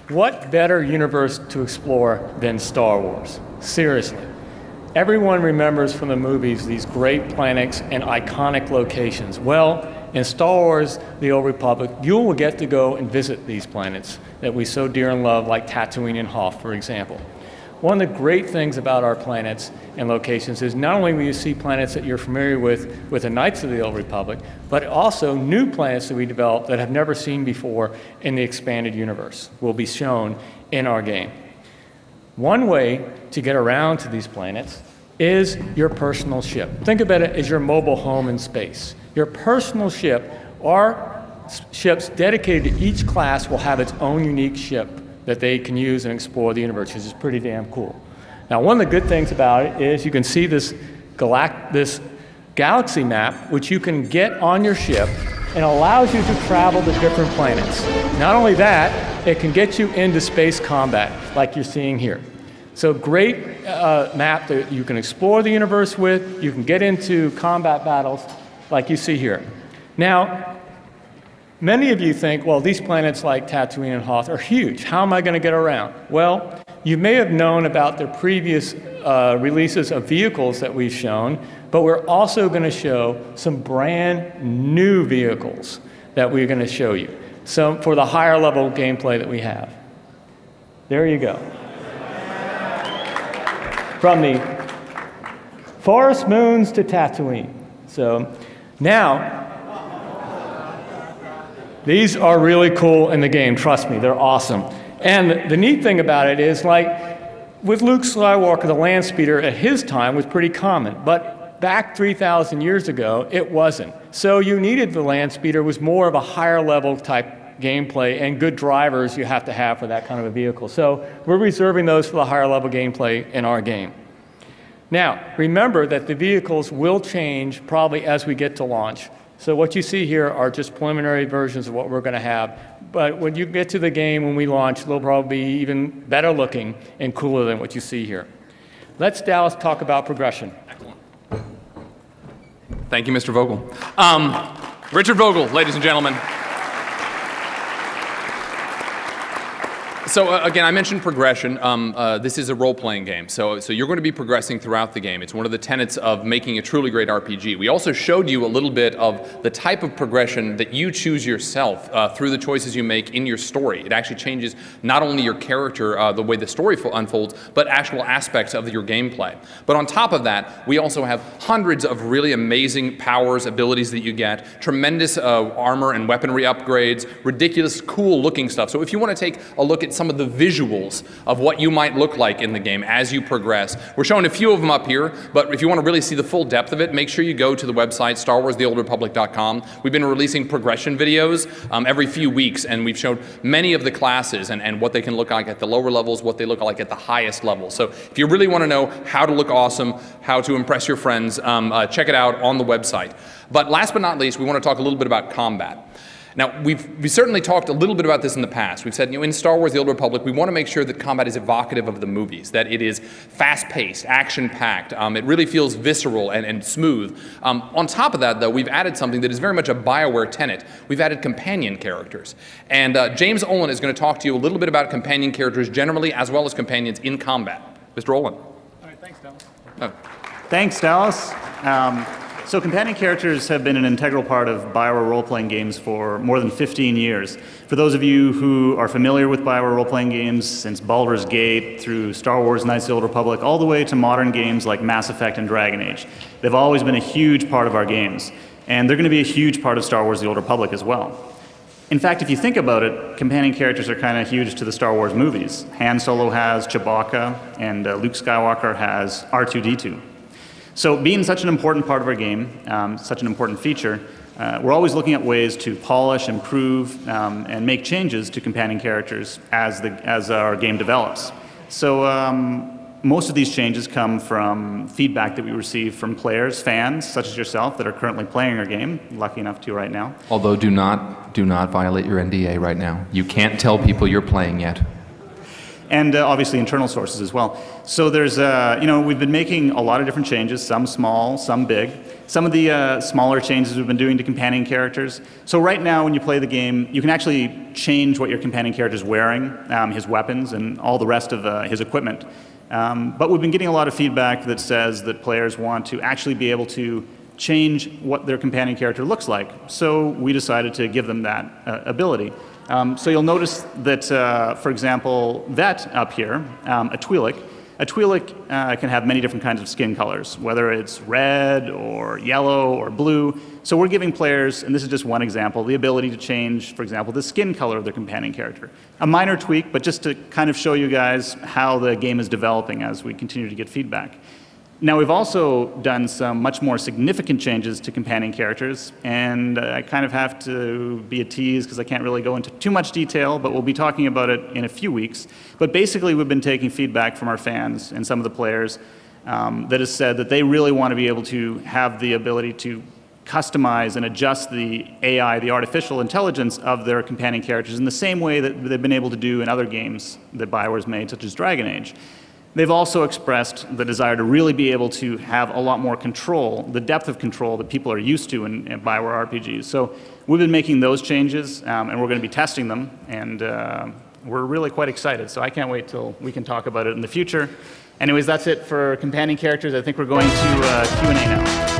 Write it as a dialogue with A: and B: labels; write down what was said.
A: What better universe to explore than Star Wars? Seriously. Everyone remembers from the movies these great planets and iconic locations. Well, in Star Wars, The Old Republic, you will get to go and visit these planets that we so dear and love, like Tatooine and Hoth, for example. One of the great things about our planets and locations is not only will you see planets that you're familiar with the Knights of the Old Republic, but also new planets that we develop that have never seen before in the expanded universe will be shown in our game. One way to get around to these planets is your personal ship. Think about it as your mobile home in space. Your personal ship, our ships dedicated to each class will have its own unique ship that they can use and explore the universe, which is pretty damn cool. Now, one of the good things about it is you can see this galaxy map, which you can get on your ship and allows you to travel to different planets. Not only that, it can get you into space combat, like you're seeing here. So great map that you can explore the universe with, you can get into combat battles, like you see here. Now, many of you think, well, these planets like Tatooine and Hoth are huge. How am I going to get around? Well, you may have known about the previous releases of vehicles that we've shown, but we're also going to show some brand new vehicles that we're going to show you. So for the higher level gameplay that we have. There you go. From the forest moons to Tatooine. So now, these are really cool in the game, trust me, they're awesome. And the neat thing about it is, like, with Luke Skywalker, the land speeder at his time was pretty common, but back 3,000 years ago, it wasn't. So you needed the land speeder, was more of a higher level type gameplay, and good drivers you have to have for that kind of a vehicle. So we're reserving those for the higher level gameplay in our game. Now, remember that the vehicles will change probably as we get to launch. So what you see here are just preliminary versions of what we're going to have. But when you get to the game, when we launch, they'll probably be even better looking and cooler than what you see here. Let's, Dallas, talk about progression.
B: Excellent. Thank you, Mr. Vogel. Richard Vogel, ladies and gentlemen. So again, I mentioned progression. This is a role-playing game, so you're going to be progressing throughout the game. It's one of the tenets of making a truly great RPG. We also showed you a little bit of the type of progression that you choose yourself through the choices you make in your story. It actually changes not only your character, the way the story unfolds, but actual aspects of your gameplay. But on top of that, we also have hundreds of really amazing powers, abilities that you get, tremendous armor and weaponry upgrades, ridiculous, cool-looking stuff. So if you want to take a look at some of the visuals of what you might look like in the game as you progress. We're showing a few of them up here, but if you want to really see the full depth of it, make sure you go to the website, StarWarsTheOldRepublic.com. We've been releasing progression videos every few weeks, and we've shown many of the classes and what they can look like at the lower levels, what they look like at the highest levels. So if you really want to know how to look awesome, how to impress your friends, check it out on the website. But last but not least, we want to talk a little bit about combat. Now, we've certainly talked a little bit about this in the past. We've said, in Star Wars: The Old Republic, we want to make sure that combat is evocative of the movies, that it is fast-paced, action-packed. It really feels visceral and smooth. On top of that, though, we've added something that is very much a BioWare tenet. We've added companion characters. And James Olin is going to talk to you a little bit about companion characters generally, as well as companions in combat. Mr. Olin.
C: All right, thanks, Dallas.
B: Oh.
C: Thanks, Dallas. So companion characters have been an integral part of BioWare role-playing games for more than 15 years. For those of you who are familiar with BioWare role-playing games, since Baldur's Gate, through Star Wars: Knights of the Old Republic, all the way to modern games like Mass Effect and Dragon Age, they've always been a huge part of our games. And they're going to be a huge part of Star Wars: The Old Republic as well. In fact, if you think about it, companion characters are kind of huge to the Star Wars movies. Han Solo has Chewbacca, and Luke Skywalker has R2-D2. So being such an important part of our game, such an important feature, we're always looking at ways to polish, improve, and make changes to companion characters as our game develops. So most of these changes come from feedback that we receive from players, fans, such as yourself, that are currently playing our game, lucky enough to right now.
D: Although do not violate your NDA right now. You can't tell people you're playing yet.
C: And obviously internal sources as well. So there's, we've been making a lot of different changes, some small, some big. Some of the smaller changes we've been doing to companion characters. So right now, when you play the game, you can actually change what your companion character is wearing, his weapons, and all the rest of his equipment. But we've been getting a lot of feedback that says that players want to actually be able to change what their companion character looks like. So we decided to give them that ability. So you'll notice that, for example, Vet up here, a Twi'lek can have many different kinds of skin colors, whether it's red or yellow or blue. So we're giving players, and this is just one example, the ability to change, for example, the skin color of their companion character. A minor tweak, but just to kind of show you guys how the game is developing as we continue to get feedback. Now, we've also done some much more significant changes to companion characters, and I kind of have to be a tease because I can't really go into too much detail, but we'll be talking about it in a few weeks. But basically, we've been taking feedback from our fans and some of the players that has said that they really want to be able to have the ability to customize and adjust the AI, the artificial intelligence of their companion characters in the same way that they've been able to do in other games that BioWare's made, such as Dragon Age. They've also expressed the desire to really be able to have a lot more control, the depth of control that people are used to in BioWare RPGs. So we've been making those changes, and we're going to be testing them, and we're really quite excited. So I can't wait till we can talk about it in the future. Anyways, that's it for companion characters. I think we're going to Q&A now.